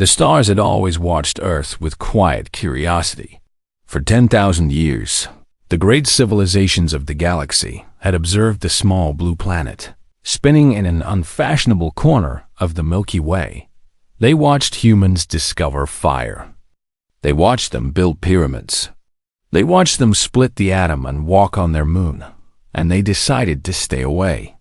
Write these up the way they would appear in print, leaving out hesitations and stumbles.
The stars had always watched Earth with quiet curiosity. For 10,000 years, the great civilizations of the galaxy had observed the small blue planet, spinning in an unfashionable corner of the Milky Way. They watched humans discover fire. They watched them build pyramids. They watched them split the atom and walk on their moon, and they decided to stay away.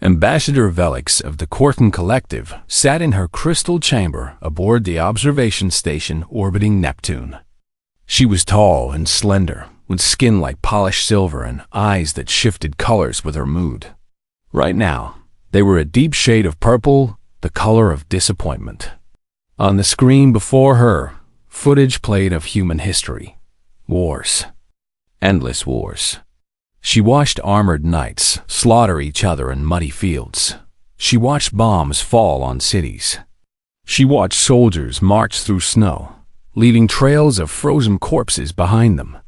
Ambassador Velix of the Corton Collective sat in her crystal chamber aboard the observation station orbiting Neptune. She was tall and slender, with skin like polished silver and eyes that shifted colors with her mood. Right now, they were a deep shade of purple, the color of disappointment. On the screen before her, footage played of human history. Wars. Endless wars. She watched armored knights slaughter each other in muddy fields. She watched bombs fall on cities. She watched soldiers march through snow, leaving trails of frozen corpses behind them.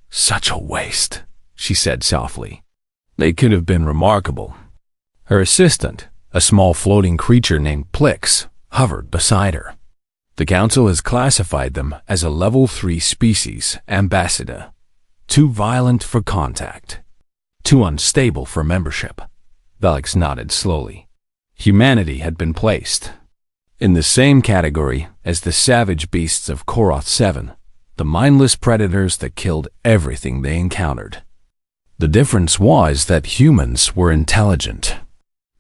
"Such a waste," she said softly. "They could have been remarkable." Her assistant, a small floating creature named Plix, hovered beside her. "The Council has classified them as a Level 3 species, Ambassador. Too violent for contact. Too unstable for membership." Velix nodded slowly. Humanity had been placed in the same category as the savage beasts of Koroth 7, the mindless predators that killed everything they encountered. The difference was that humans were intelligent.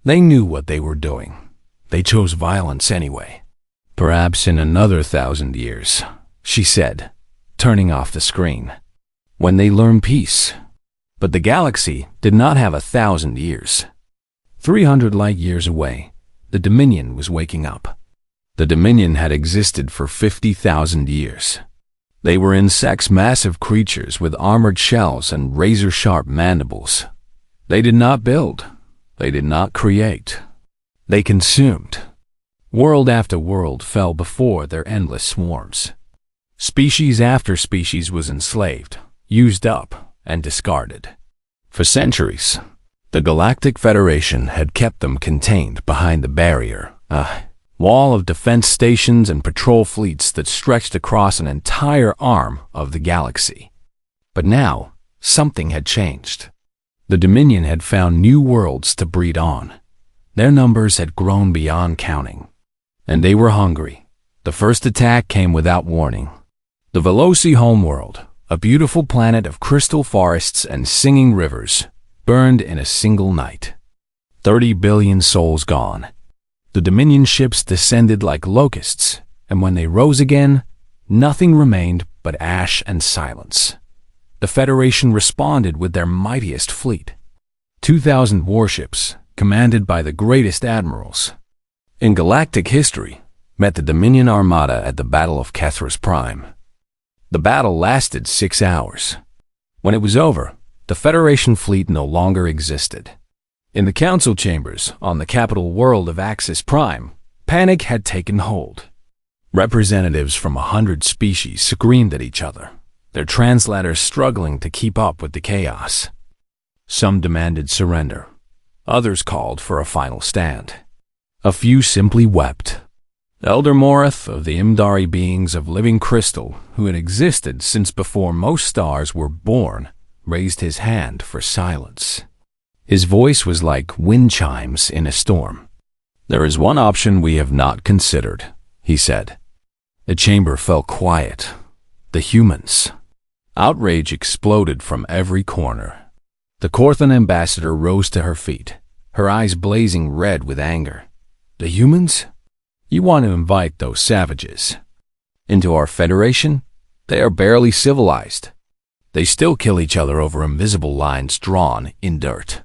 They knew what they were doing. They chose violence anyway. "Perhaps in another 1,000 years," she said, turning off the screen, "when they learn peace." But the galaxy did not have 1,000 years. 300 light years away, the Dominion was waking up. The Dominion had existed for 50,000 years. They were insects, massive creatures with armored shells and razor-sharp mandibles. They did not build. They did not create. They consumed. World after world fell before their endless swarms. Species after species was enslaved, used up, and discarded. For centuries, the Galactic Federation had kept them contained behind the barrier, a wall of defense stations and patrol fleets that stretched across an entire arm of the galaxy. But now, something had changed. The Dominion had found new worlds to breed on. Their numbers had grown beyond counting. And they were hungry. The first attack came without warning. The Veloci homeworld, a beautiful planet of crystal forests and singing rivers, burned in a single night. 30 billion souls gone. The Dominion ships descended like locusts, and when they rose again, nothing remained but ash and silence. The Federation responded with their mightiest fleet. 2,000 warships, commanded by the greatest admirals in galactic history, met the Dominion Armada at the Battle of Kethras Prime. The battle lasted 6 hours. When it was over, the Federation fleet no longer existed. In the council chambers on the capital world of Axis Prime, panic had taken hold. Representatives from 100 species screamed at each other, their translators struggling to keep up with the chaos. Some demanded surrender. Others called for a final stand. A few simply wept. Elder Morith of the Imdari beings of living crystal, who had existed since before most stars were born, raised his hand for silence. His voice was like wind chimes in a storm. "There is one option we have not considered," he said. The chamber fell quiet. The humans. Outrage exploded from every corner. The Corthan ambassador rose to her feet, her eyes blazing red with anger. "The humans? You want to invite those savages into our federation? They are barely civilized. They still kill each other over invisible lines drawn in dirt."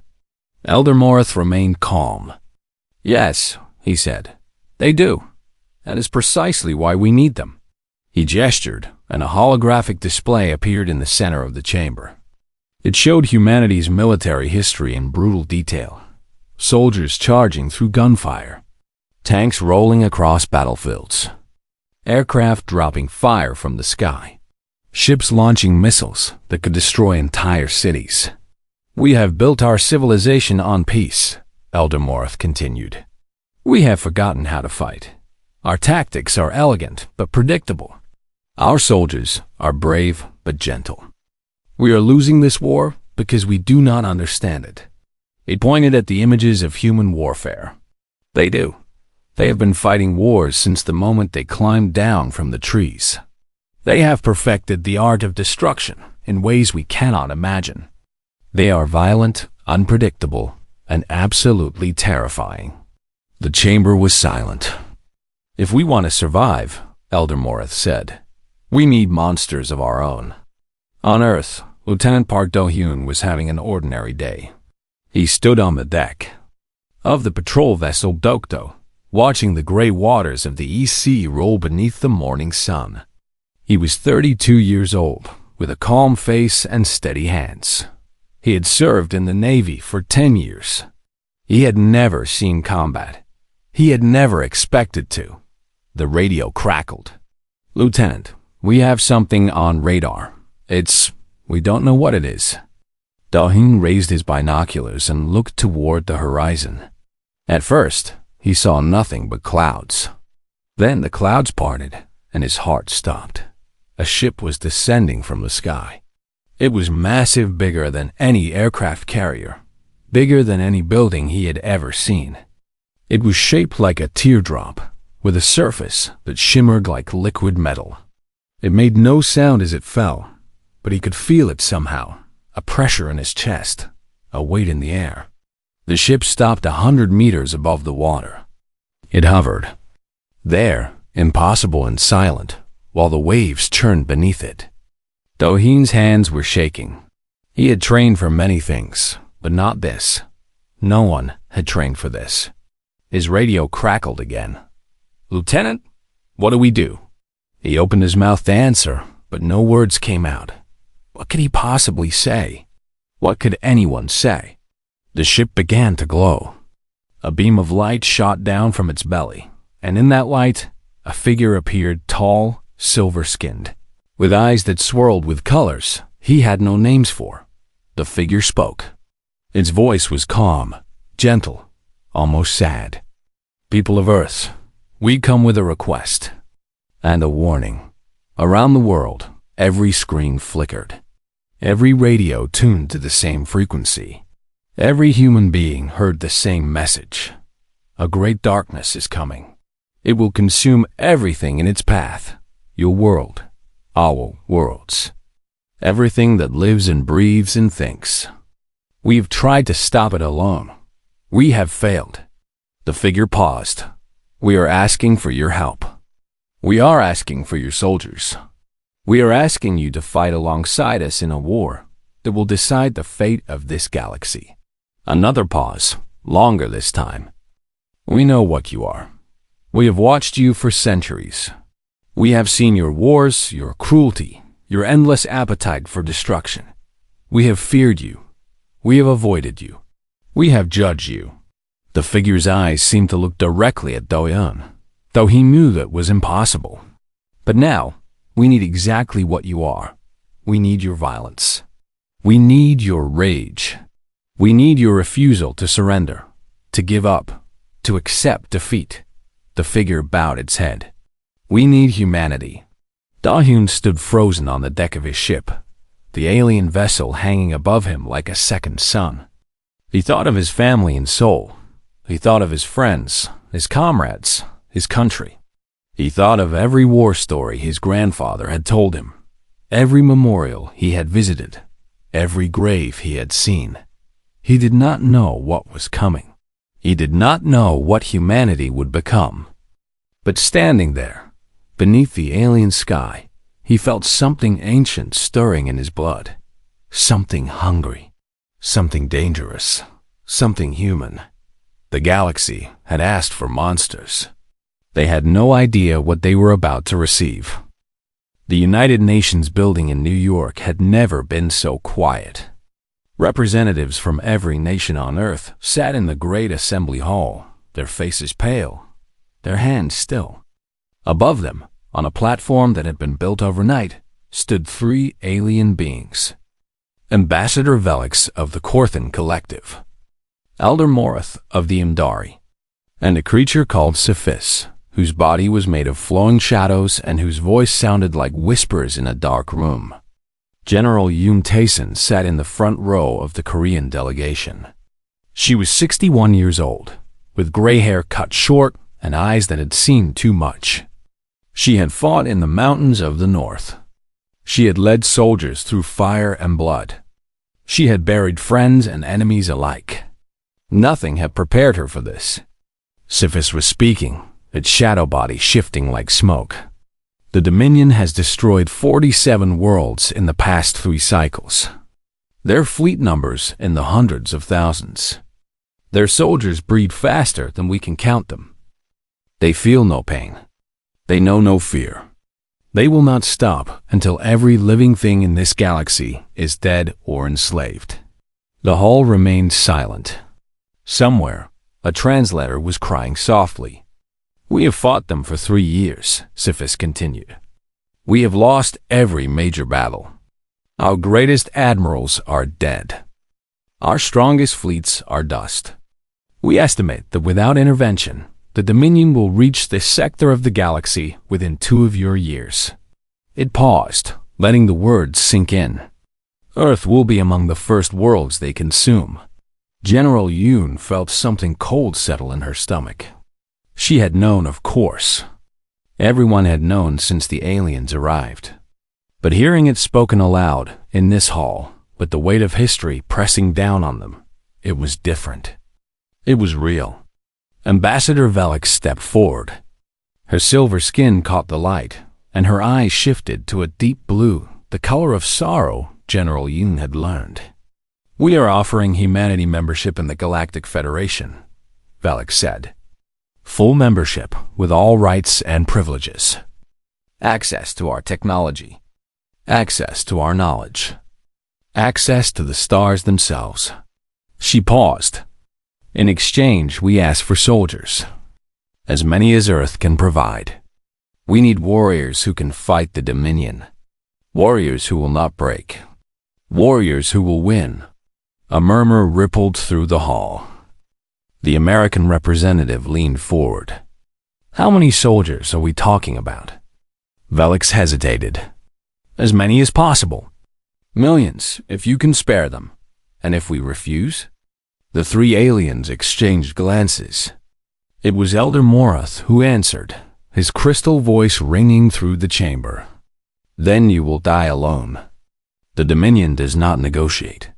Elder Morith remained calm. "Yes," he said, "they do. That is precisely why we need them." He gestured, and a holographic display appeared in the center of the chamber. It showed humanity's military history in brutal detail. Soldiers charging through gunfire. Tanks rolling across battlefields. Aircraft dropping fire from the sky. Ships launching missiles that could destroy entire cities. "We have built our civilization on peace," Elder Morith continued. "We have forgotten how to fight. Our tactics are elegant but predictable. Our soldiers are brave but gentle. We are losing this war because we do not understand it." It pointed at the images of human warfare. "They do. They have been fighting wars since the moment they climbed down from the trees. They have perfected the art of destruction in ways we cannot imagine. They are violent, unpredictable, and absolutely terrifying." The chamber was silent. "If we want to survive," Elder Morith said, "we need monsters of our own." On Earth, Lieutenant Park Do-hyun was having an ordinary day. He stood on the deck of the patrol vessel Dokdo, watching the gray waters of the East Sea roll beneath the morning sun. He was 32 years old, with a calm face and steady hands. He had served in the Navy for 10 years. He had never seen combat. He had never expected to. The radio crackled. "Lieutenant, we have something on radar. We don't know what it is." Do-hyun raised his binoculars and looked toward the horizon. At first, he saw nothing but clouds. Then the clouds parted, and his heart stopped. A ship was descending from the sky. It was massive, bigger than any aircraft carrier, bigger than any building he had ever seen. It was shaped like a teardrop, with a surface that shimmered like liquid metal. It made no sound as it fell, but he could feel it somehow, a pressure in his chest, a weight in the air. The ship stopped 100 meters above the water. It hovered there, impossible and silent, while the waves churned beneath it. Do-hyun's hands were shaking. He had trained for many things, but not this. No one had trained for this. His radio crackled again. "Lieutenant, what do we do?" He opened his mouth to answer, but no words came out. What could he possibly say? What could anyone say? The ship began to glow. A beam of light shot down from its belly, and in that light, a figure appeared, tall, silver-skinned, with eyes that swirled with colors he had no names for. The figure spoke. Its voice was calm, gentle, almost sad. "People of Earth, we come with a request and a warning." Around the world, every screen flickered. Every radio tuned to the same frequency. Every human being heard the same message. A great darkness is coming. It will consume everything in its path. Your world, our worlds. Everything that lives and breathes and thinks. We have tried to stop it alone. We have failed. The figure paused. We are asking for your help. We are asking for your soldiers. We are asking you to fight alongside us in a war that will decide the fate of this galaxy. Another pause, longer this time. We know what you are. We have watched you for centuries. We have seen your wars, your cruelty, your endless appetite for destruction. We have feared you. We have avoided you. We have judged you. The figure's eyes seemed to look directly at Do-hyun, though he knew that was impossible. But now, we need exactly what you are. We need your violence. We need your rage. We need your refusal to surrender, to give up, to accept defeat. The figure bowed its head. We need humanity. Do-hyun stood frozen on the deck of his ship, the alien vessel hanging above him like a second sun. He thought of his family and soul. He thought of his friends, his comrades, his country. He thought of every war story his grandfather had told him, every memorial he had visited, every grave he had seen. He did not know what was coming. He did not know what humanity would become. But standing there, beneath the alien sky, he felt something ancient stirring in his blood. Something hungry. Something dangerous. Something human. The galaxy had asked for monsters. They had no idea what they were about to receive. The United Nations building in New York had never been so quiet. Representatives from every nation on Earth sat in the great assembly hall, their faces pale, their hands still. Above them, on a platform that had been built overnight, stood 3 alien beings. Ambassador Velix of the Korthan Collective, Elder Morith of the Imdari, and a creature called Sophis, whose body was made of flowing shadows and whose voice sounded like whispers in a dark room. General Yoon Taeson sat in the front row of the Korean delegation. She was 61 years old, with gray hair cut short and eyes that had seen too much. She had fought in the mountains of the north. She had led soldiers through fire and blood. She had buried friends and enemies alike. Nothing had prepared her for this. Sifis was speaking, its shadow body shifting like smoke. The Dominion has destroyed 47 worlds in the past 3 cycles. Their fleet numbers in the hundreds of thousands. Their soldiers breed faster than we can count them. They feel no pain. They know no fear. They will not stop until every living thing in this galaxy is dead or enslaved. The hall remained silent. Somewhere, a translator was crying softly. We have fought them for 3 years, Sifis continued. We have lost every major battle. Our greatest admirals are dead. Our strongest fleets are dust. We estimate that without intervention, the Dominion will reach this sector of the galaxy within 2 of your years. It paused, letting the words sink in. Earth will be among the first worlds they consume. General Yoon felt something cold settle in her stomach. She had known, of course. Everyone had known since the aliens arrived. But hearing it spoken aloud in this hall, with the weight of history pressing down on them, it was different. It was real. Ambassador Velik stepped forward. Her silver skin caught the light, and her eyes shifted to a deep blue, the color of sorrow General Yoon had learned. We are offering humanity membership in the Galactic Federation, Velik said. Full membership with all rights and privileges. Access to our technology. Access to our knowledge. Access to the stars themselves. She paused. In exchange, we ask for soldiers. As many as Earth can provide. We need warriors who can fight the Dominion. Warriors who will not break. Warriors who will win. A murmur rippled through the hall. The American representative leaned forward. How many soldiers are we talking about? Velix hesitated. As many as possible. Millions, if you can spare them. And if we refuse? The 3 aliens exchanged glances. It was Elder Morath who answered, his crystal voice ringing through the chamber. Then you will die alone. The Dominion does not negotiate.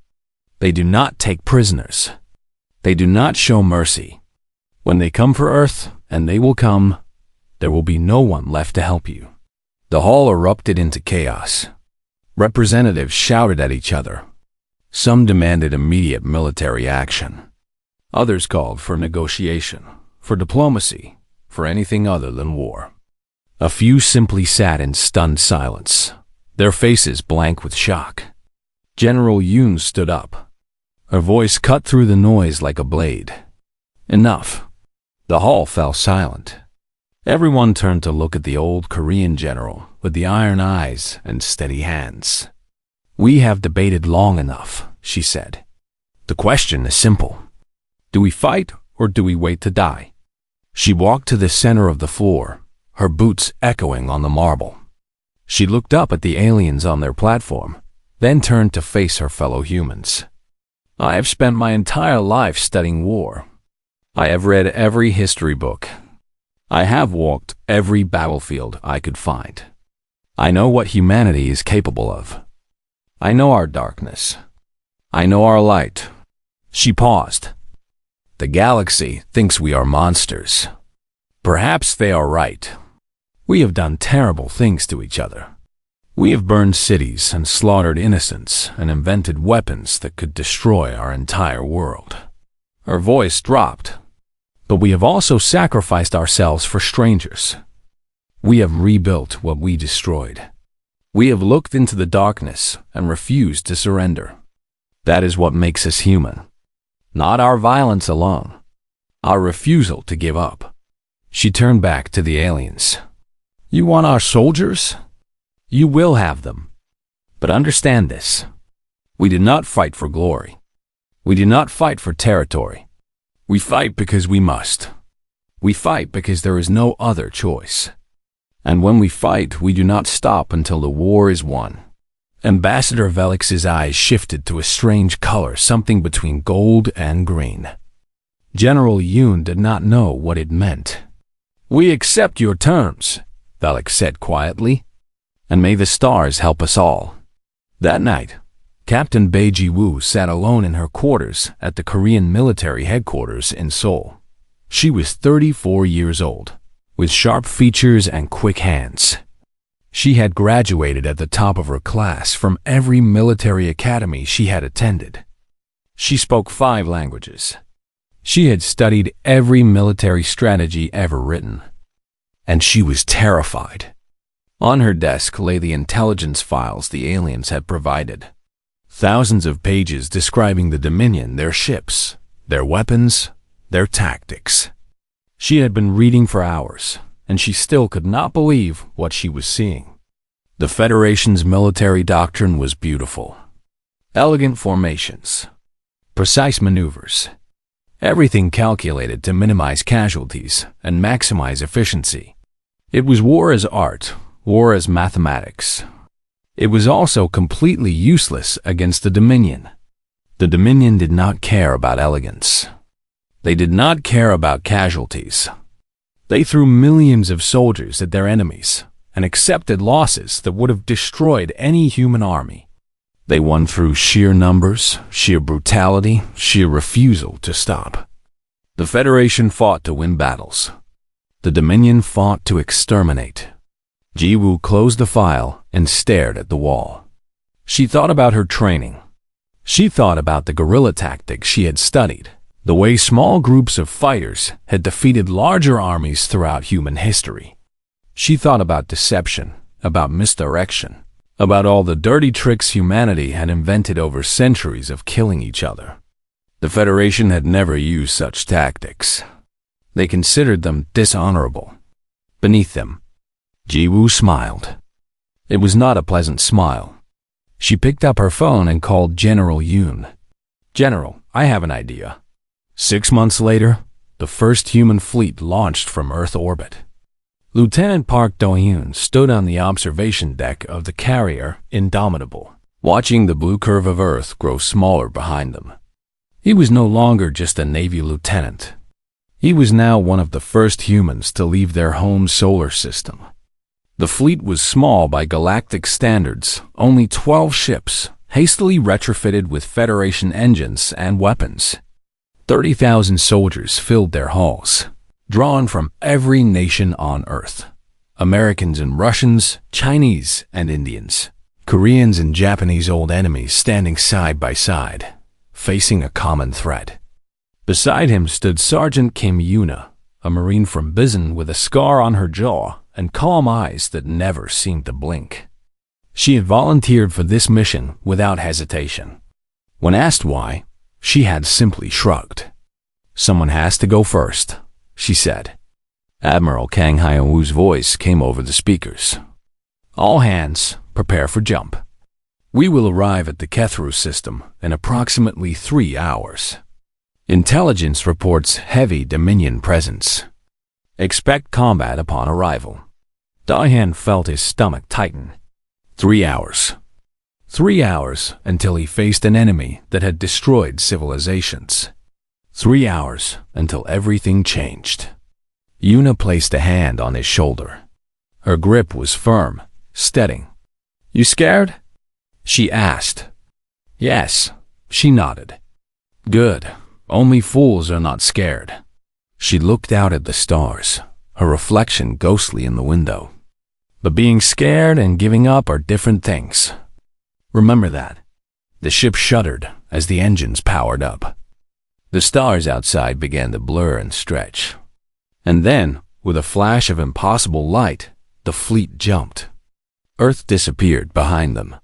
They do not take prisoners. They do not show mercy. When they come for Earth, and they will come, there will be no one left to help you. The hall erupted into chaos. Representatives shouted at each other. Some demanded immediate military action. Others called for negotiation, for diplomacy, for anything other than war. A few simply sat in stunned silence, their faces blank with shock. General Yoon stood up. Her voice cut through the noise like a blade. Enough. The hall fell silent. Everyone turned to look at the old Korean general with the iron eyes and steady hands. We have debated long enough, she said. The question is simple. Do we fight or do we wait to die? She walked to the center of the floor, her boots echoing on the marble. She looked up at the aliens on their platform, then turned to face her fellow humans. I have spent my entire life studying war. I have read every history book. I have walked every battlefield I could find. I know what humanity is capable of. I know our darkness. I know our light. She paused. The galaxy thinks we are monsters. Perhaps they are right. We have done terrible things to each other. We have burned cities and slaughtered innocents and invented weapons that could destroy our entire world. Her voice dropped. But we have also sacrificed ourselves for strangers. We have rebuilt what we destroyed. We have looked into the darkness and refused to surrender. That is what makes us human. Not our violence alone. Our refusal to give up. She turned back to the aliens. You want our soldiers? You will have them. But understand this. We do not fight for glory. We do not fight for territory. We fight because we must. We fight because there is no other choice. And when we fight, we do not stop until the war is won." Ambassador Velix's eyes shifted to a strange color, something between gold and green. General Yoon did not know what it meant. "We accept your terms," Velix said quietly, "and may the stars help us all." That night, Captain Bae Ji-woo sat alone in her quarters at the Korean military headquarters in Seoul. She was 34 years old, with sharp features and quick hands. She had graduated at the top of her class from every military academy she had attended. She spoke 5 languages. She had studied every military strategy ever written. And she was terrified. On her desk lay the intelligence files the aliens had provided. Thousands of pages describing the Dominion, their ships, their weapons, their tactics. She had been reading for hours, and she still could not believe what she was seeing. The Federation's military doctrine was beautiful. Elegant formations, precise maneuvers, everything calculated to minimize casualties and maximize efficiency. It was war as art, war as mathematics. It was also completely useless against the Dominion. The Dominion did not care about elegance. They did not care about casualties. They threw millions of soldiers at their enemies and accepted losses that would have destroyed any human army. They won through sheer numbers, sheer brutality, sheer refusal to stop. The Federation fought to win battles. The Dominion fought to exterminate. Ji-woo closed the file and stared at the wall. She thought about her training. She thought about the guerrilla tactics she had studied, the way small groups of fighters had defeated larger armies throughout human history. She thought about deception, about misdirection, about all the dirty tricks humanity had invented over centuries of killing each other. The Federation had never used such tactics. They considered them dishonorable. Beneath them, Ji-woo smiled. It was not a pleasant smile. She picked up her phone and called General Yoon. "General, I have an idea." 6 months later, the first human fleet launched from Earth orbit. Lieutenant Park Do-hyun stood on the observation deck of the carrier Indomitable, watching the blue curve of Earth grow smaller behind them. He was no longer just a Navy lieutenant. He was now one of the first humans to leave their home solar system. The fleet was small by galactic standards, only 12 ships, hastily retrofitted with Federation engines and weapons. 30,000 soldiers filled their halls, drawn from every nation on Earth. Americans and Russians, Chinese and Indians, Koreans and Japanese, old enemies standing side by side, facing a common threat. Beside him stood Sergeant Kim Yuna, a Marine from Bizen with a scar on her jaw and calm eyes that never seemed to blink. She had volunteered for this mission without hesitation. When asked why, she had simply shrugged. "Someone has to go first," she said. Admiral Kang Hyun-woo's voice came over the speakers. "All hands, prepare for jump. We will arrive at the Kethru system in approximately 3 hours. Intelligence reports heavy Dominion presence. Expect combat upon arrival." Do-hyun felt his stomach tighten. 3 hours. 3 hours until he faced an enemy that had destroyed civilizations. 3 hours until everything changed. Yuna placed a hand on his shoulder. Her grip was firm, steady. "You scared?" she asked. "Yes," she nodded. "Good. Only fools are not scared." She looked out at the stars, her reflection ghostly in the window. But being scared and giving up are different things. Remember that. The ship shuddered as the engines powered up. The stars outside began to blur and stretch. And then, with a flash of impossible light, the fleet jumped. Earth disappeared behind them.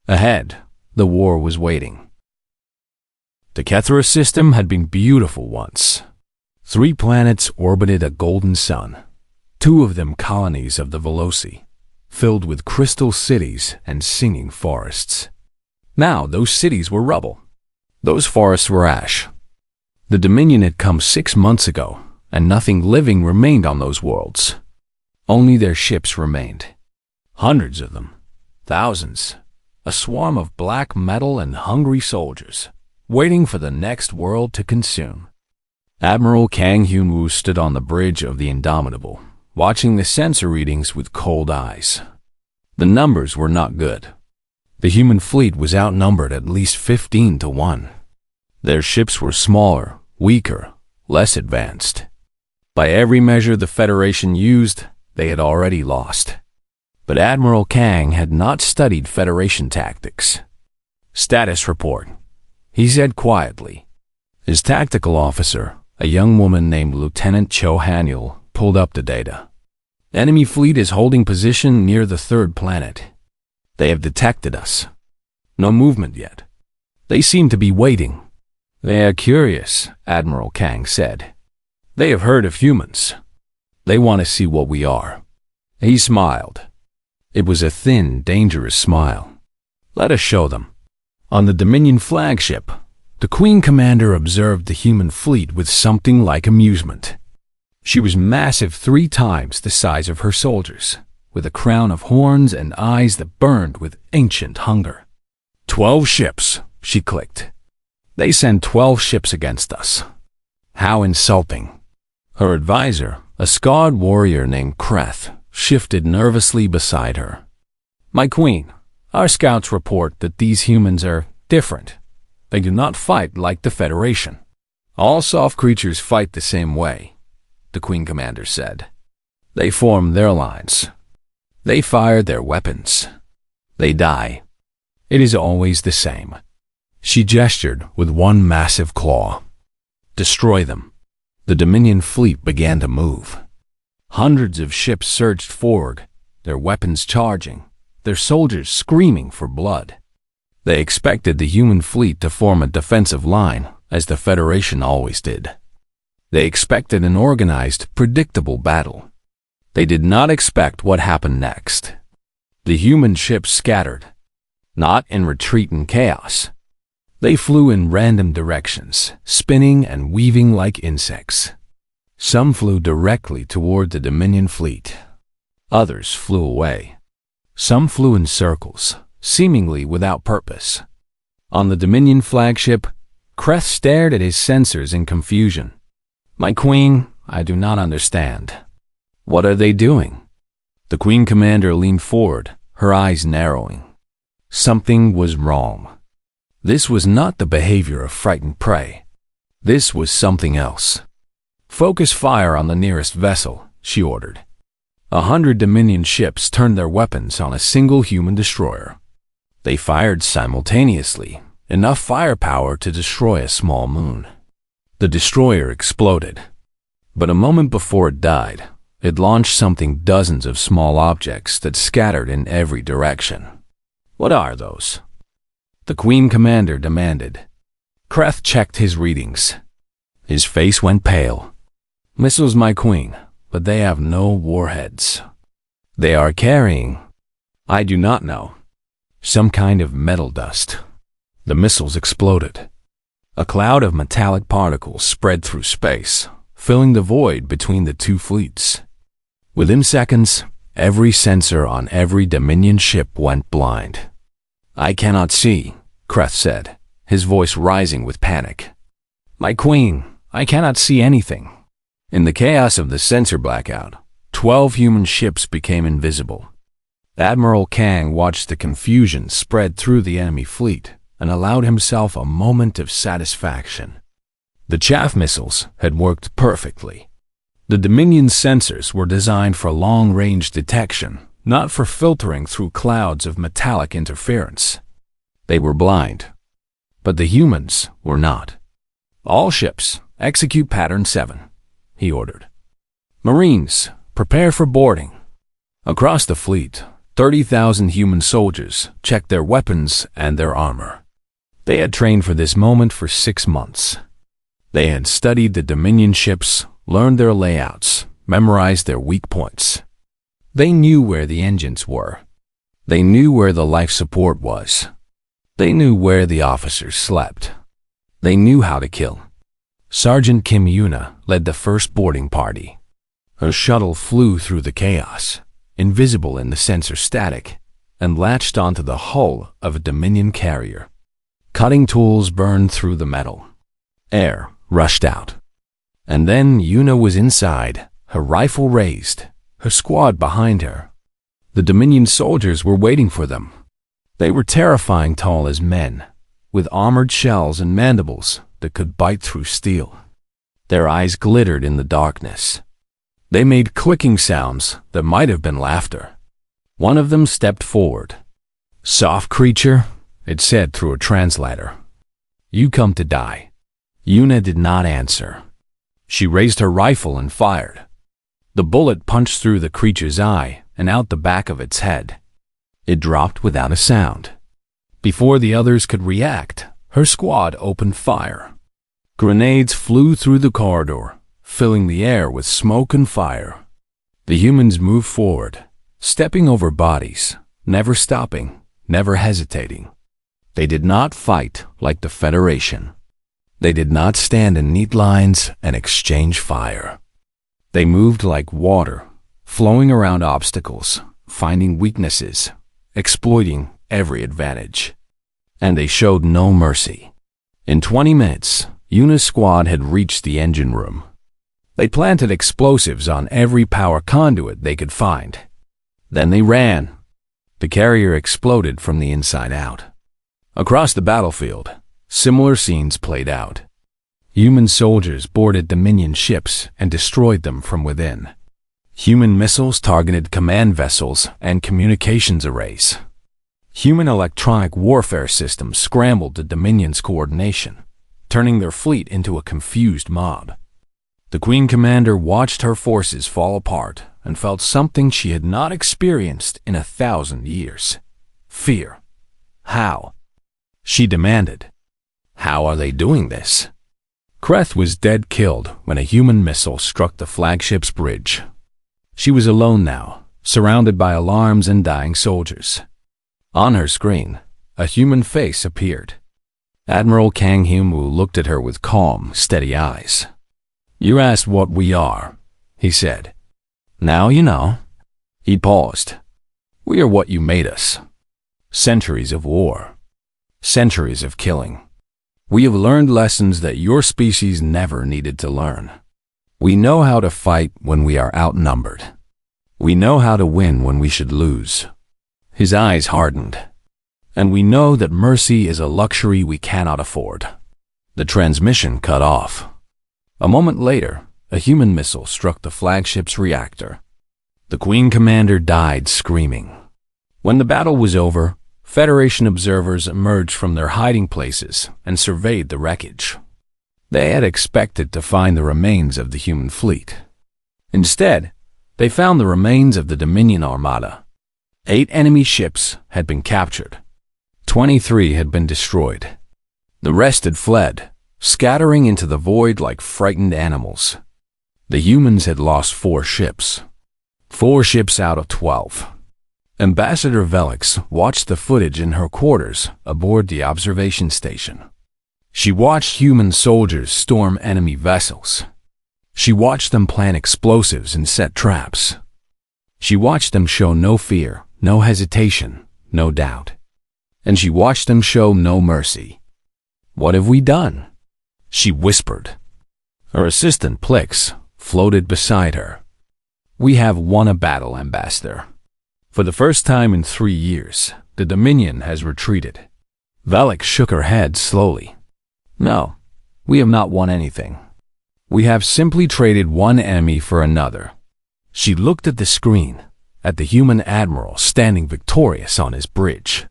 Ahead, the war was waiting. The Kethra system had been beautiful once. 3 planets orbited a golden sun, 2 of them colonies of the Veloci, filled with crystal cities and singing forests. Now those cities were rubble. Those forests were ash. The Dominion had come 6 months ago and nothing living remained on those worlds. Only their ships remained. Hundreds of them, thousands, a swarm of black metal and hungry soldiers, waiting for the next world to consume. Admiral Kang Hyun-woo stood on the bridge of the Indomitable, watching the sensor readings with cold eyes. The numbers were not good. The human fleet was outnumbered at least 15 to 1. Their ships were smaller, weaker, less advanced. By every measure the Federation used, they had already lost. But Admiral Kang had not studied Federation tactics. "Status report," he said quietly. His tactical officer, a young woman named Lieutenant Cho Han-yul, pulled up the data. "Enemy fleet is holding position near the third planet. They have detected us. No movement yet. They seem to be waiting." "They are curious," Admiral Kang said. "They have heard of humans. They want to see what we are." He smiled. It was a thin, dangerous smile. "Let us show them." On the Dominion flagship, the Queen Commander observed the human fleet with something like amusement. She was massive 3 times the size of her soldiers, with a crown of horns and eyes that burned with ancient hunger. 12 ships, she clicked. "They send 12 ships against us. How insulting." Her advisor, a scarred warrior named Kreth, shifted nervously beside her. "My queen, our scouts report that these humans are different. They do not fight like the Federation." "All soft creatures fight the same way," the Queen Commander said. "They form their lines. They fire their weapons. They die. It is always the same." She gestured with one massive claw. "Destroy them." The Dominion fleet began to move. Hundreds of ships surged forward, their weapons charging, their soldiers screaming for blood. They expected the human fleet to form a defensive line, as the Federation always did. They expected an organized, predictable battle. They did not expect what happened next. The human ships scattered, not in retreat and chaos. They flew in random directions, spinning and weaving like insects. Some flew directly toward the Dominion fleet. Others flew away. Some flew in circles, seemingly without purpose. On the Dominion flagship, Kreth stared at his sensors in confusion. "My queen, I do not understand. What are they doing?" The Queen Commander leaned forward, her eyes narrowing. Something was wrong. This was not the behavior of frightened prey. This was something else. "Focus fire on the nearest vessel," she ordered. 100 Dominion ships turned their weapons on a single human destroyer. They fired simultaneously, enough firepower to destroy a small moon. The destroyer exploded. But a moment before it died, it launched something dozens of small objects that scattered in every direction. "What are those?" the Queen Commander demanded. Kreth checked his readings. His face went pale. "Missiles, my queen, but they have no warheads. They are carrying, I do not know, some kind of metal dust." The missiles exploded. A cloud of metallic particles spread through space, filling the void between the two fleets. Within seconds, every sensor on every Dominion ship went blind. "I cannot see," Kreth said, his voice rising with panic. "My queen, I cannot see anything." In the chaos of the sensor blackout, 12 human ships became invisible. Admiral Kang watched the confusion spread through the enemy fleet and allowed himself a moment of satisfaction. The chaff missiles had worked perfectly. The Dominion sensors were designed for long-range detection, not for filtering through clouds of metallic interference. They were blind, but the humans were not. "All ships, execute Pattern 7, he ordered. "Marines, prepare for boarding." Across the fleet, 30,000 human soldiers checked their weapons and their armor. They had trained for this moment for 6 months. They had studied the Dominion ships, learned their layouts, memorized their weak points. They knew where the engines were. They knew where the life support was. They knew where the officers slept. They knew how to kill. Sergeant Kim Yuna led the first boarding party. Her shuttle flew through the chaos, invisible in the sensor static, and latched onto the hull of a Dominion carrier. Cutting tools burned through the metal. Air rushed out. And then Yuna was inside, her rifle raised, her squad behind her. The Dominion soldiers were waiting for them. They were terrifying tall as men, with armored shells and mandibles that could bite through steel. Their eyes glittered in the darkness. They made clicking sounds that might have been laughter. One of them stepped forward. "Soft creature," it said through a translator. "You come to die." Yuna did not answer. She raised her rifle and fired. The bullet punched through the creature's eye and out the back of its head. It dropped without a sound. Before the others could react, her squad opened fire. Grenades flew through the corridor, filling the air with smoke and fire. The humans moved forward, stepping over bodies, never stopping, never hesitating. They did not fight like the Federation. They did not stand in neat lines and exchange fire. They moved like water, flowing around obstacles, finding weaknesses, exploiting every advantage. And they showed no mercy. In 20 minutes, Yuna's squad had reached the engine room. They planted explosives on every power conduit they could find. Then they ran. The carrier exploded from the inside out. Across the battlefield, similar scenes played out. Human soldiers boarded Dominion ships and destroyed them from within. Human missiles targeted command vessels and communications arrays. Human electronic warfare systems scrambled the Dominion's coordination, turning their fleet into a confused mob. The Queen Commander watched her forces fall apart and felt something she had not experienced in 1,000 years. Fear. How? She demanded. How are they doing this? Kreth was dead killed when a human missile struck the flagship's bridge. She was alone now, surrounded by alarms and dying soldiers. On her screen, a human face appeared. Admiral Kang Hyun-woo looked at her with calm, steady eyes. "You asked what we are," he said. "Now you know." He paused. "We are what you made us. Centuries of war. Centuries of killing. We have learned lessons that your species never needed to learn. We know how to fight when we are outnumbered. We know how to win when we should lose." His eyes hardened. "And we know that mercy is a luxury we cannot afford." The transmission cut off. A moment later, a human missile struck the flagship's reactor. The Queen Commander died screaming. When the battle was over, Federation observers emerged from their hiding places and surveyed the wreckage. They had expected to find the remains of the human fleet. Instead, they found the remains of the Dominion Armada. 8 enemy ships had been captured. 23 had been destroyed. The rest had fled, scattering into the void like frightened animals. The humans had lost 4 ships. 4 ships out of 12. Ambassador Velix watched the footage in her quarters aboard the observation station. She watched human soldiers storm enemy vessels. She watched them plant explosives and set traps. She watched them show no fear, no hesitation, no doubt. And she watched them show no mercy. "What have we done?" she whispered. Her assistant Plix floated beside her. "We have won a battle, Ambassador. For the first time in 3 years, the Dominion has retreated." Velix shook her head slowly. "No, we have not won anything. We have simply traded one enemy for another." She looked at the screen, at the human admiral standing victorious on his bridge.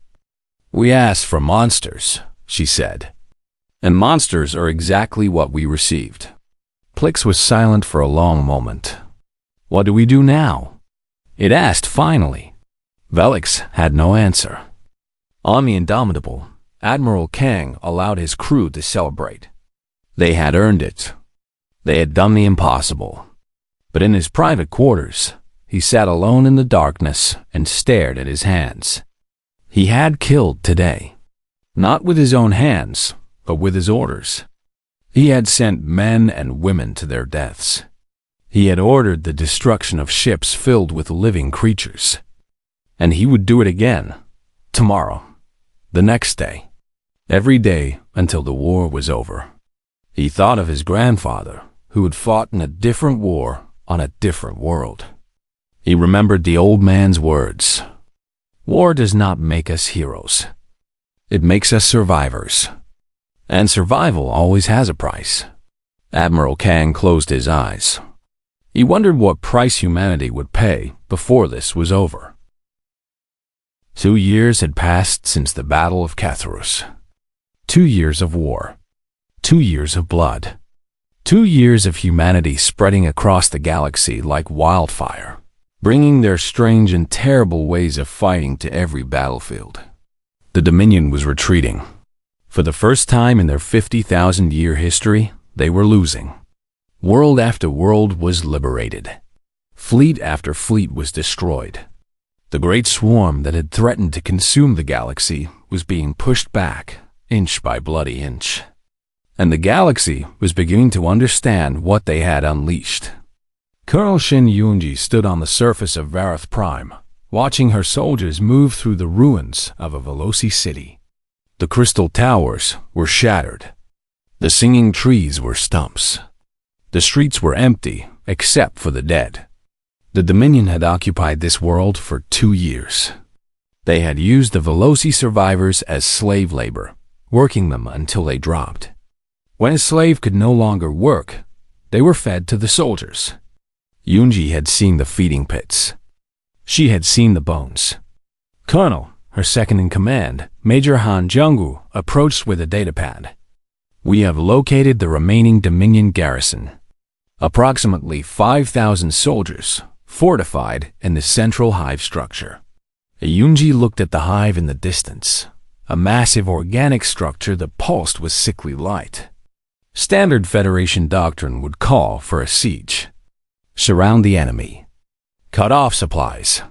"We asked for monsters," she said. "And monsters are exactly what we received." Plix was silent for a long moment. "What do we do now?" it asked finally. Velix had no answer. On the Indomitable, Admiral Kang allowed his crew to celebrate. They had earned it. They had done the impossible. But in his private quarters, he sat alone in the darkness and stared at his hands. He had killed today. Not with his own hands, but with his orders. He had sent men and women to their deaths. He had ordered the destruction of ships filled with living creatures. And he would do it again, tomorrow, the next day, every day until the war was over. He thought of his grandfather, who had fought in a different war on a different world. He remembered the old man's words. War does not make us heroes. It makes us survivors. And survival always has a price. Admiral Kang closed his eyes. He wondered what price humanity would pay before this was over. 2 years had passed since the Battle of Catharus. 2 years of war. 2 years of blood. 2 years of humanity spreading across the galaxy like wildfire, bringing their strange and terrible ways of fighting to every battlefield. The Dominion was retreating. For the first time in their 50,000-year history, they were losing. World after world was liberated. Fleet after fleet was destroyed. The great swarm that had threatened to consume the galaxy was being pushed back, inch by bloody inch. And the galaxy was beginning to understand what they had unleashed. Colonel Shin Yunji stood on the surface of Varath Prime, watching her soldiers move through the ruins of a Veloci city. The crystal towers were shattered. The singing trees were stumps. The streets were empty, except for the dead. The Dominion had occupied this world for 2 years. They had used the Veloci survivors as slave labor, working them until they dropped. When a slave could no longer work, they were fed to the soldiers. Yunji had seen the feeding pits. She had seen the bones. Colonel, her second-in-command, Major Han Jungwoo, approached with a datapad. We have located the remaining Dominion garrison. Approximately 5,000 soldiers, fortified in the central hive structure. Yunji looked at the hive in the distance, a massive organic structure that pulsed with sickly light. Standard Federation doctrine would call for a siege. Surround the enemy. Cut off supplies.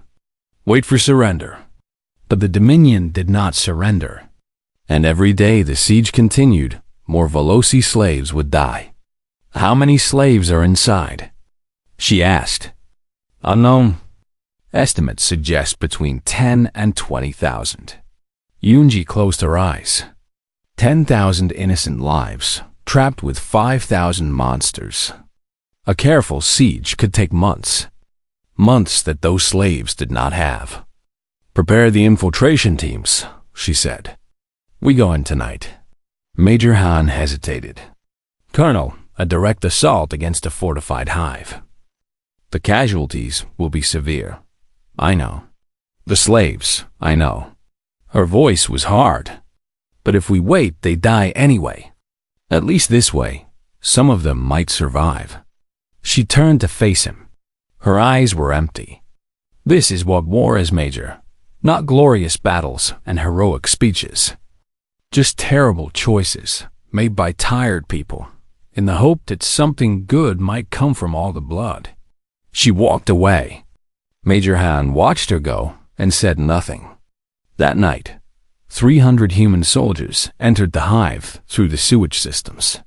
Wait for surrender. But the Dominion did not surrender. And every day the siege continued, more Veloci slaves would die. How many slaves are inside? She asked. Unknown. Estimates suggest between 10 and 20,000. Yunji closed her eyes. 10,000 innocent lives, trapped with 5,000 monsters. A careful siege could take months. Months that those slaves did not have. Prepare the infiltration teams, she said. We go in tonight. Major Han hesitated. Colonel, a direct assault against a fortified hive. The casualties will be severe. I know. The slaves, I know. Her voice was hard. But if we wait, they die anyway. At least this way, some of them might survive. She turned to face him. Her eyes were empty. This is what war is, Major. Not glorious battles and heroic speeches. Just terrible choices made by tired people in the hope that something good might come from all the blood. She walked away. Major Han watched her go and said nothing. That night, 300 human soldiers entered the hive through the sewage systems.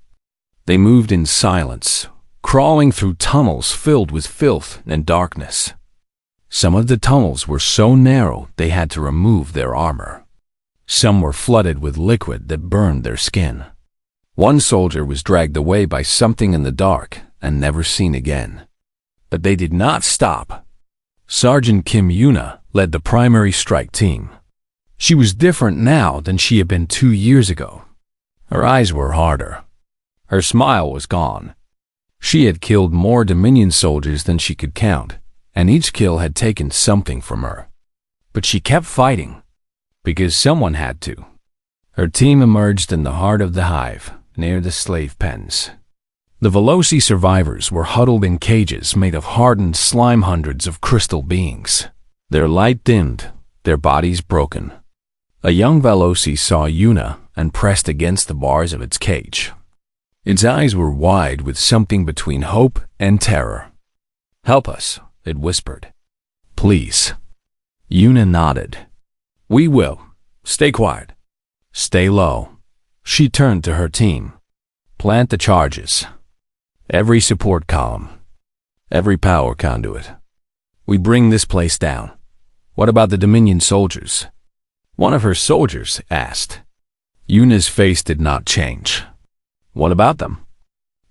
They moved in silence, crawling through tunnels filled with filth and darkness. Some of the tunnels were so narrow they had to remove their armor. Some were flooded with liquid that burned their skin. One soldier was dragged away by something in the dark and never seen again. But they did not stop. Sergeant Kim Yuna led the primary strike team. She was different now than she had been 2 years ago. Her eyes were harder. Her smile was gone. She had killed more Dominion soldiers than she could count, and each kill had taken something from her. But she kept fighting, because someone had to. Her team emerged in the heart of the hive, near the slave pens. The Veloci survivors were huddled in cages made of hardened slime hundreds of crystal beings. Their light dimmed, their bodies broken. A young Veloci saw Yuna and pressed against the bars of its cage. Its eyes were wide with something between hope and terror. Help us, it whispered. Please. Yuna nodded. We will. Stay quiet. Stay low. She turned to her team. Plant the charges. Every support column. Every power conduit. We bring this place down. What about the Dominion soldiers? One of her soldiers asked. Yuna's face did not change. What about them?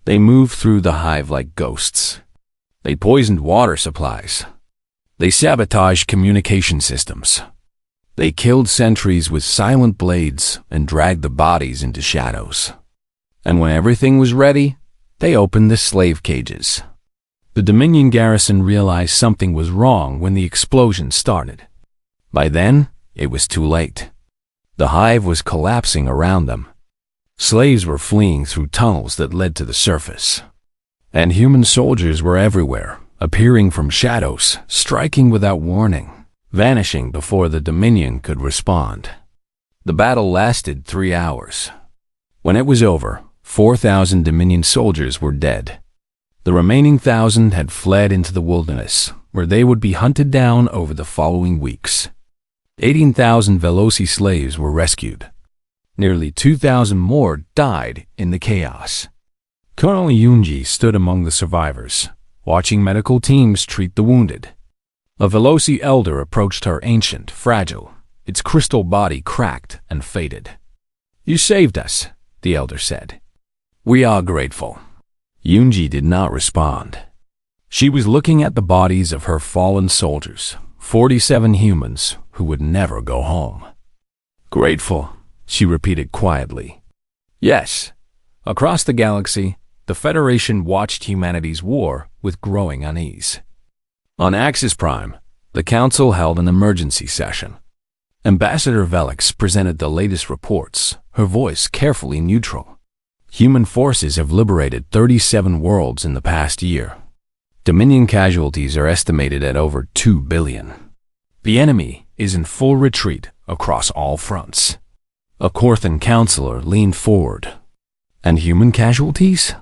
They moved through the hive like ghosts. They poisoned water supplies. They sabotaged communication systems. They killed sentries with silent blades and dragged the bodies into shadows. And when everything was ready, they opened the slave cages. The Dominion garrison realized something was wrong when the explosion started. By then, it was too late. The hive was collapsing around them. Slaves were fleeing through tunnels that led to the surface. And human soldiers were everywhere, appearing from shadows, striking without warning, vanishing before the Dominion could respond. The battle lasted 3 hours. When it was over, 4,000 Dominion soldiers were dead. The remaining 1,000 had fled into the wilderness, where they would be hunted down over the following weeks. 18,000 Veloci slaves were rescued. Nearly 2,000 more died in the chaos. Colonel Yunji stood among the survivors, watching medical teams treat the wounded. A Veloci elder approached her ancient, fragile, its crystal body cracked and faded. You saved us, the elder said. We are grateful. Yunji did not respond. She was looking at the bodies of her fallen soldiers, 47 humans who would never go home. Grateful, she repeated quietly. Yes. Across the galaxy, the Federation watched humanity's war with growing unease. On Axis Prime, the Council held an emergency session. Ambassador Velix presented the latest reports, her voice carefully neutral. Human forces have liberated 37 worlds in the past year. Dominion casualties are estimated at over 2 billion. The enemy is in full retreat across all fronts. A Corthan counselor leaned forward. And human casualties?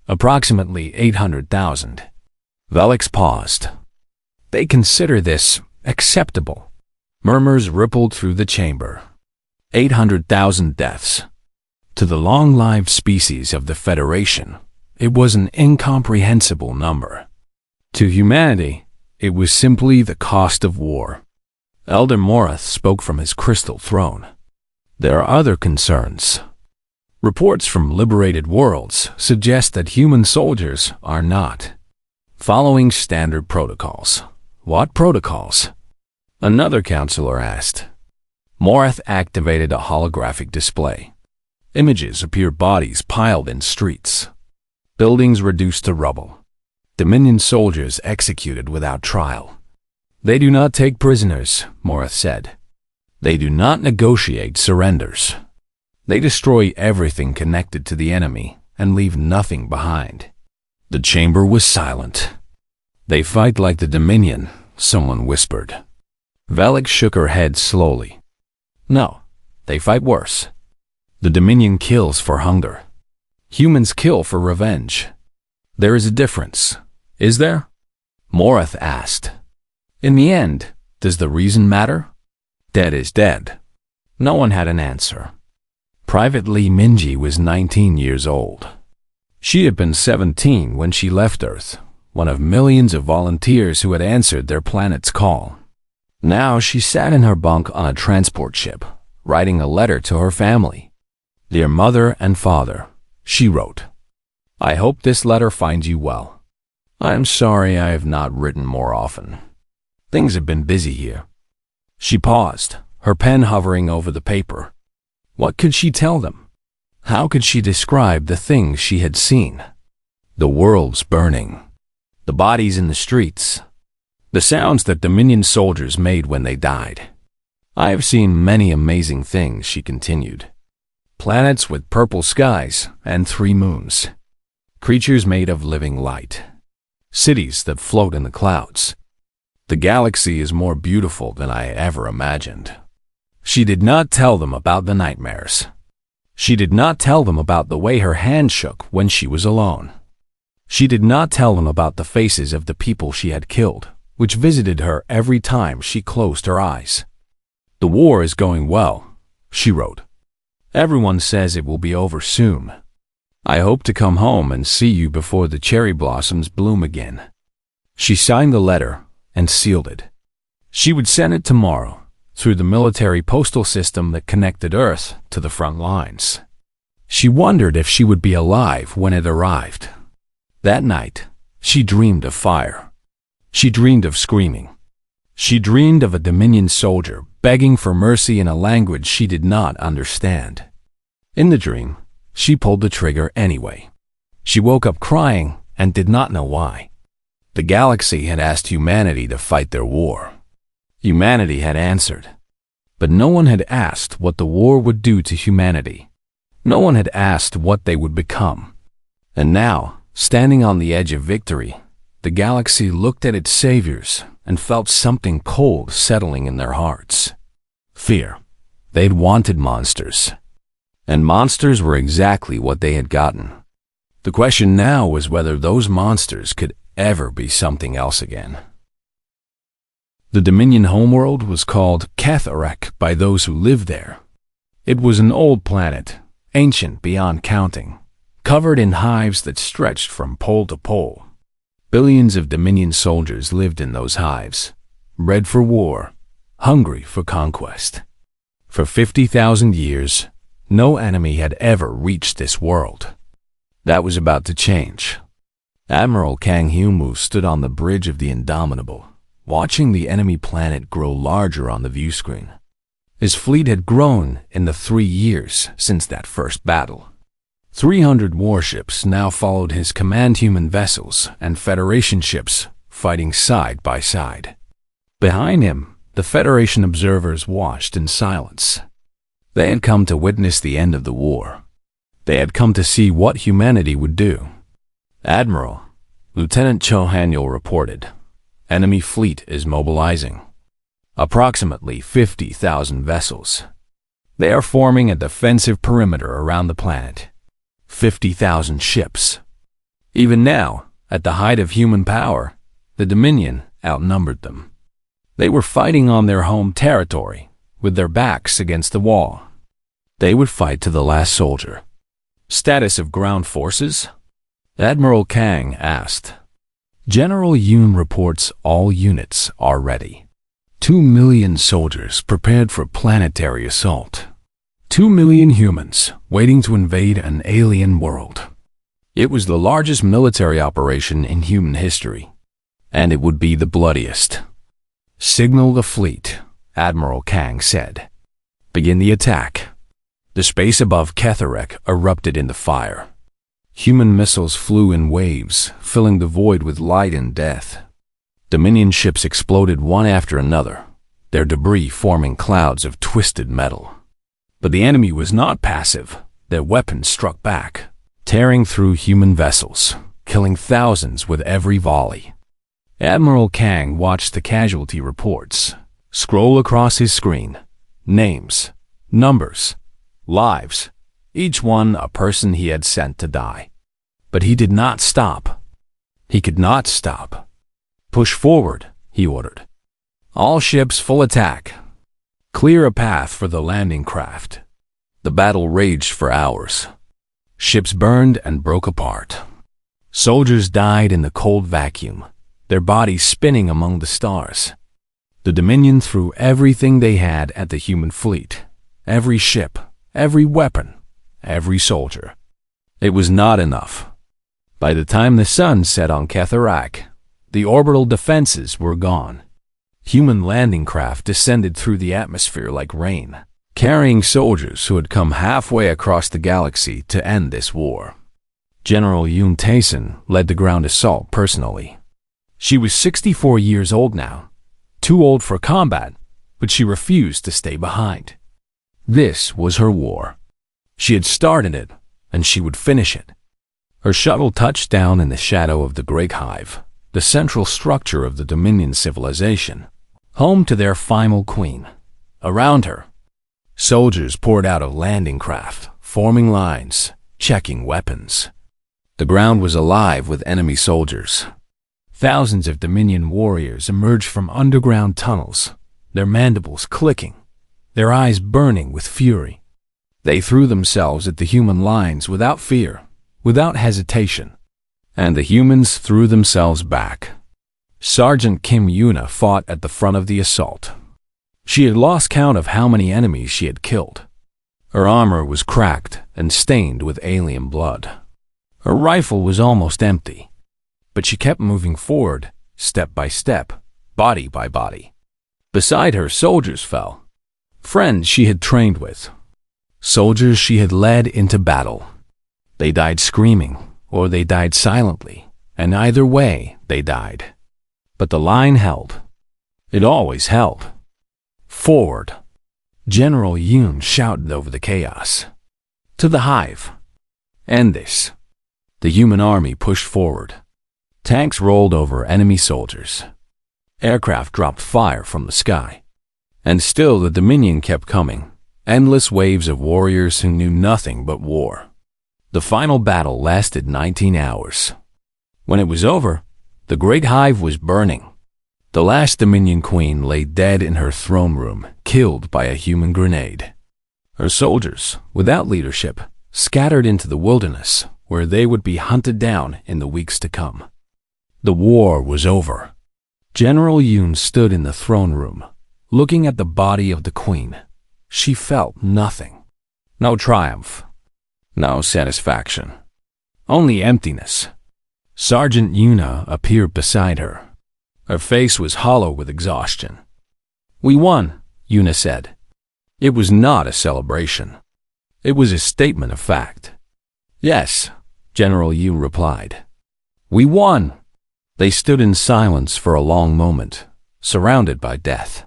Approximately 800,000. Velix paused. They consider this acceptable. Murmurs rippled through the chamber. 800,000 deaths. To the long-lived species of the Federation, it was an incomprehensible number. To humanity, it was simply the cost of war. Elder Morath spoke from his crystal throne. There are other concerns. Reports from liberated worlds suggest that human soldiers are not following standard protocols. What protocols? Another counselor asked. Morath activated a holographic display. Images appear bodies piled in streets. Buildings reduced to rubble. Dominion soldiers executed without trial. They do not take prisoners, Morath said. They do not negotiate surrenders. They destroy everything connected to the enemy and leave nothing behind. The chamber was silent. They fight like the Dominion, someone whispered. Velix shook her head slowly. No, they fight worse. The Dominion kills for hunger. Humans kill for revenge. There is a difference, is there? Morath asked. In the end, does the reason matter? Dead is dead. No one had an answer. Private Lee Minji was 19 years old. She had been 17 when she left Earth, one of millions of volunteers who had answered their planet's call. Now she sat in her bunk on a transport ship, writing a letter to her family. Dear Mother and Father, she wrote, I hope this letter finds you well. I am sorry I have not written more often. Things have been busy here. She paused, her pen hovering over the paper. What could she tell them? How could she describe the things she had seen? The worlds burning, the bodies in the streets, the sounds that Dominion soldiers made when they died. I have seen many amazing things, she continued. Planets with purple skies and 3 moons. Creatures made of living light. Cities that float in the clouds. The galaxy is more beautiful than I ever imagined. She did not tell them about the nightmares. She did not tell them about the way her hand shook when she was alone. She did not tell them about the faces of the people she had killed, which visited her every time she closed her eyes. The war is going well, she wrote. Everyone says it will be over soon. I hope to come home and see you before the cherry blossoms bloom again." She signed the letter and sealed it. She would send it tomorrow through the military postal system that connected Earth to the front lines. She wondered if she would be alive when it arrived. That night, she dreamed of fire. She dreamed of screaming. She dreamed of a Dominion soldier begging for mercy in a language she did not understand. In the dream, she pulled the trigger anyway. She woke up crying and did not know why. The galaxy had asked humanity to fight their war. Humanity had answered. But no one had asked what the war would do to humanity. No one had asked what they would become. And now, standing on the edge of victory, the galaxy looked at its saviors and felt something cold settling in their hearts. Fear. They'd wanted monsters. And monsters were exactly what they had gotten. The question now was whether those monsters could ever be something else again. The Dominion homeworld was called Catharek by those who lived there. It was an old planet, ancient beyond counting, covered in hives that stretched from pole to pole. Billions of Dominion soldiers lived in those hives, bred for war, hungry for conquest. For 50,000 years, no enemy had ever reached this world. That was about to change. Admiral Kang Hyumu stood on the bridge of the Indomitable, watching the enemy planet grow larger on the view screen. His fleet had grown in the 3 years since that first battle. 300 warships now followed his command, human vessels and Federation ships fighting side by side. Behind him, the Federation observers watched in silence. They had come to witness the end of the war. They had come to see what humanity would do. "Admiral," Lieutenant Cho Haniel reported, "enemy fleet is mobilizing. Approximately 50,000 vessels. They are forming a defensive perimeter around the planet. 50,000 ships." Even now, at the height of human power, the Dominion outnumbered them. They were fighting on their home territory, with their backs against the wall. They would fight to the last soldier. "Status of ground forces?" Admiral Kang asked. "General Yoon reports all units are ready. 2 million soldiers prepared for planetary assault. 2 million humans waiting to invade an alien world." It was the largest military operation in human history, and it would be the bloodiest. "Signal the fleet," Admiral Kang said. "Begin the attack." The space above Catharek erupted into fire. Human missiles flew in waves, filling the void with light and death. Dominion ships exploded one after another, their debris forming clouds of twisted metal. But the enemy was not passive. Their weapons struck back, tearing through human vessels, killing thousands with every volley. Admiral Kang watched the casualty reports scroll across his screen. Names, numbers, lives, each one a person he had sent to die. But he did not stop. He could not stop. "Push forward," he ordered. "All ships full attack. Clear a path for the landing craft." The battle raged for hours. Ships burned and broke apart. Soldiers died in the cold vacuum, their bodies spinning among the stars. The Dominion threw everything they had at the human fleet, every ship, every weapon, every soldier. It was not enough. By the time the sun set on Catharek, the orbital defenses were gone. Human landing craft descended through the atmosphere like rain, carrying soldiers who had come halfway across the galaxy to end this war. General Yoon Tae-sun led the ground assault personally. She was 64 years old now, too old for combat, but she refused to stay behind. This was her war. She had started it, and she would finish it. Her shuttle touched down in the shadow of the Great Hive, the central structure of the Dominion civilization, home to their final queen. Around her, soldiers poured out of landing craft, forming lines, checking weapons. The ground was alive with enemy soldiers. Thousands of Dominion warriors emerged from underground tunnels, their mandibles clicking, their eyes burning with fury. They threw themselves at the human lines without fear, without hesitation, and the humans threw themselves back. Sergeant Kim Yuna fought at the front of the assault. She had lost count of how many enemies she had killed. Her armor was cracked and stained with alien blood. Her rifle was almost empty, but she kept moving forward, step by step, body by body. Beside her, soldiers fell. Friends she had trained with. Soldiers she had led into battle. They died screaming, or they died silently, and either way, they died. But the line held. It always held. Forward! General Yoon shouted over the chaos. To the hive! End this! The human army pushed forward. Tanks rolled over enemy soldiers. Aircraft dropped fire from the sky. And still the Dominion kept coming, endless waves of warriors who knew nothing but war. The final battle lasted 19 hours. When it was over, the great hive was burning. The last Dominion queen lay dead in her throne room, killed by a human grenade. Her soldiers, without leadership, scattered into the wilderness, where they would be hunted down in the weeks to come. The war was over. General Yoon stood in the throne room, looking at the body of the queen. She felt nothing. No triumph. No satisfaction. Only emptiness. Sergeant Yuna appeared beside her. Her face was hollow with exhaustion. We won, Yuna said. It was not a celebration. It was a statement of fact. Yes, General Yoon replied. We won! They stood in silence for a long moment, surrounded by death.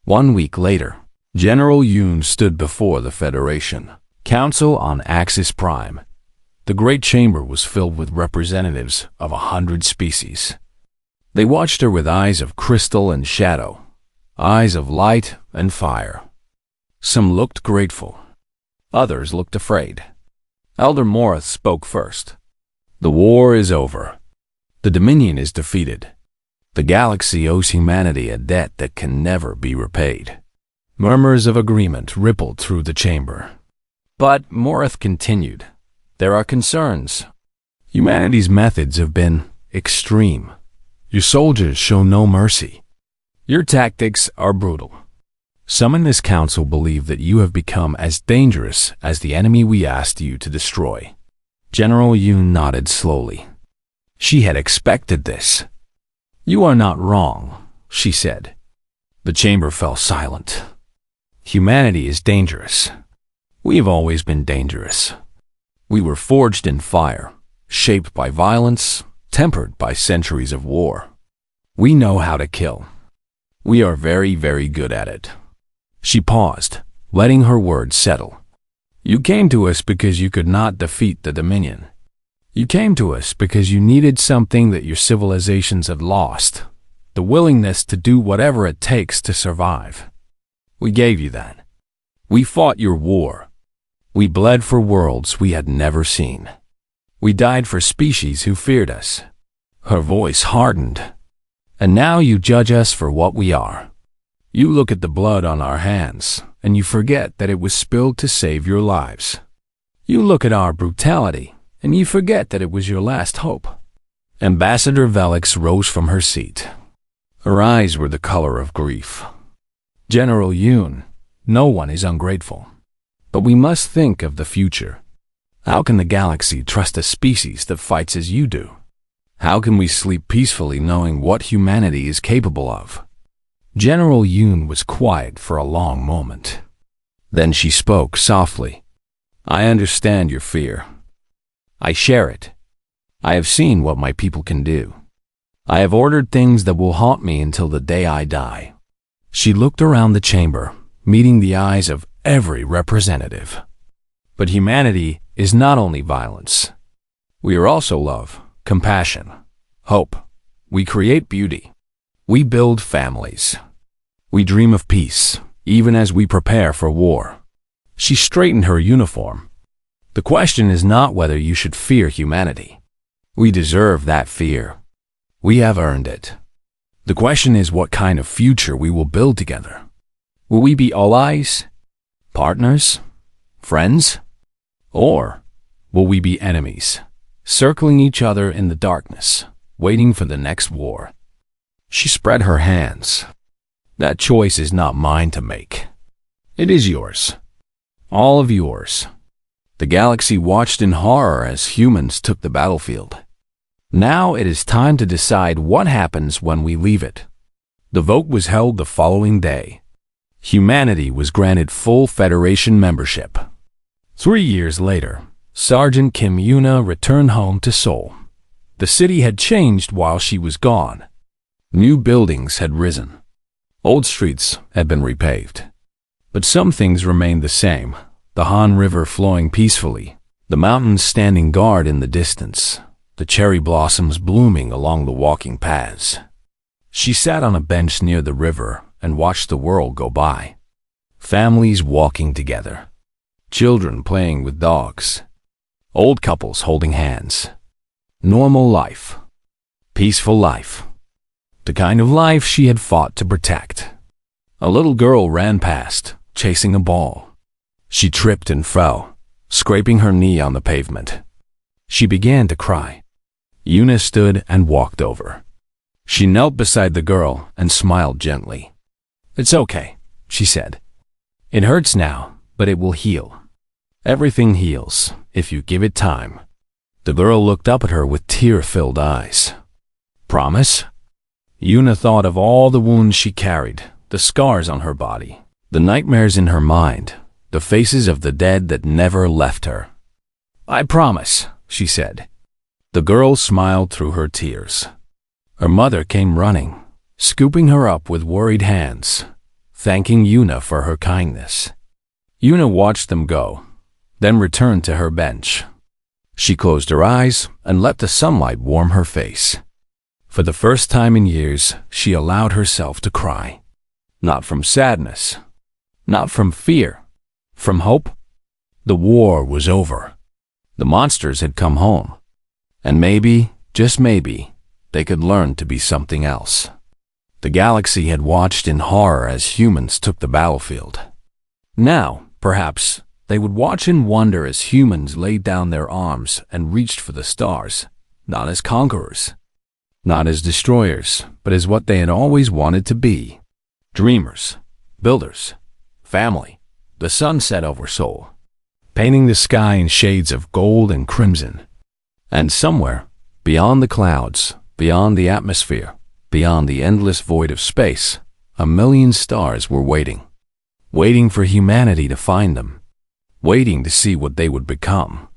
1 week later, General Yoon stood before the Federation, Council on Axis Prime. The great chamber was filled with representatives of 100 species. They watched her with eyes of crystal and shadow, eyes of light and fire. Some looked grateful. Others looked afraid. Elder Morith spoke first. The war is over. The Dominion is defeated. The galaxy owes humanity a debt that can never be repaid. Murmurs of agreement rippled through the chamber. But Morith continued. There are concerns. Humanity's methods have been extreme. Your soldiers show no mercy. Your tactics are brutal. Some in this council believe that you have become as dangerous as the enemy we asked you to destroy. General Yoon nodded slowly. She had expected this. You are not wrong, she said. The chamber fell silent. Humanity is dangerous. We've always been dangerous. We were forged in fire, shaped by violence, tempered by centuries of war. We know how to kill. We are very, very good at it. She paused, letting her words settle. You came to us because you could not defeat the Dominion. You came to us because you needed something that your civilizations had lost, the willingness to do whatever it takes to survive. We gave you that. We fought your war. We bled for worlds we had never seen. We died for species who feared us. Her voice hardened. And now you judge us for what we are. You look at the blood on our hands, and you forget that it was spilled to save your lives. You look at our brutality, and you forget that it was your last hope. Ambassador Velix rose from her seat. Her eyes were the color of grief. General Yoon, no one is ungrateful. But we must think of the future. How can the galaxy trust a species that fights as you do? How can we sleep peacefully knowing what humanity is capable of? General Yoon was quiet for a long moment. Then she spoke softly. I understand your fear. I share it. I have seen what my people can do. I have ordered things that will haunt me until the day I die. She looked around the chamber, meeting the eyes of every representative. But humanity is not only violence. We are also love, compassion, hope. We create beauty. We build families. We dream of peace, even as we prepare for war. She straightened her uniform. The question is not whether you should fear humanity. We deserve that fear. We have earned it. The question is what kind of future we will build together. Will we be allies, partners, friends? Or Will we be enemies, circling each other in the darkness, waiting for the next war? She spread her hands. That choice is not mine to make. It is yours. All of yours. The galaxy watched in horror as humans took the battlefield. Now it is time to decide what happens when we leave it. The vote was held the following day. Humanity was granted full Federation membership. 3 years later, Sergeant Kim Yuna returned home to Seoul. The city had changed while she was gone. New buildings had risen. Old streets had been repaved. But some things remained the same. The Han River flowing peacefully, the mountains standing guard in the distance, the cherry blossoms blooming along the walking paths. She sat on a bench near the river and watched the world go by. Families walking together. Children playing with dogs. Old couples holding hands. Normal life. Peaceful life. The kind of life she had fought to protect. A little girl ran past, chasing a ball. She tripped and fell, scraping her knee on the pavement. She began to cry. Yuna stood and walked over. She knelt beside the girl and smiled gently. "It's okay," she said. "It hurts now, but it will heal. Everything heals if you give it time." The girl looked up at her with tear-filled eyes. "Promise?" Yuna thought of all the wounds she carried, the scars on her body, the nightmares in her mind, the faces of the dead that never left her. "I promise," she said. The girl smiled through her tears. Her mother came running, scooping her up with worried hands, thanking Yuna for her kindness. Yuna watched them go, then returned to her bench. She closed her eyes and let the sunlight warm her face. For the first time in years, she allowed herself to cry. Not from sadness, not from fear, from hope. The war was over. The monsters had come home. And maybe, just maybe, they could learn to be something else. The galaxy had watched in horror as humans took the battlefield. Now, perhaps, they would watch in wonder as humans laid down their arms and reached for the stars, not as conquerors, not as destroyers, but as what they had always wanted to be. Dreamers, builders, family. The sun set over Seoul, painting the sky in shades of gold and crimson. And somewhere, beyond the clouds, beyond the atmosphere, beyond the endless void of space, 1,000,000 stars were waiting. Waiting for humanity to find them. Waiting to see what they would become.